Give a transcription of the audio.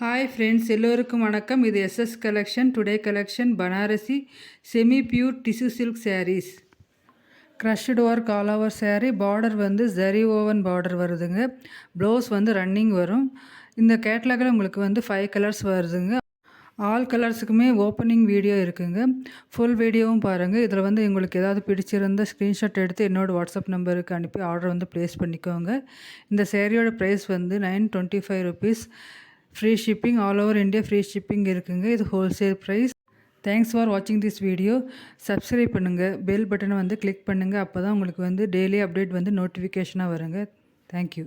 Hi friends, எல்லோருக்கும் வணக்கம். இது SS collection. Today collection Banarasi semi pure tissue silk sarees. Crushed work all over saree. Border வந்து zari woven border வருதுங்க. Blouse வந்து running வரும். இந்த கேட்லாகில் உங்களுக்கு வந்து 5 கலர்ஸ் வருதுங்க. ஆல் கலர்ஸுக்குமே ஓப்பனிங் வீடியோ இருக்குங்க. ஃபுல் வீடியோவும் பாருங்கள். இதில் வந்து உங்களுக்கு ஏதாவது பிடிச்சிருந்த ஸ்க்ரீன்ஷாட் எடுத்து என்னோடய வாட்ஸ்அப் நம்பருக்கு அனுப்பி ஆர்டர் வந்து ப்ளேஸ் பண்ணிக்கோங்க. இந்த சேரீயோட ப்ரைஸ் வந்து 925 rupees. Free shipping, all over India free shipping இருக்குங்க. இது ஹோல்சேல் ப்ரைஸ். தேங்க்ஸ் ஃபார் வாட்சிங் திஸ் வீடியோ. சப்ஸ்கிரைப் பண்ணுங்கள், பெல் பட்டனை வந்து கிளிக் பண்ணுங்கள். அப்போ தான் உங்களுக்கு வந்து டெய்லி அப்டேட் வந்து நோட்டிஃபிகேஷனாக வருங்க. தேங்க்யூ.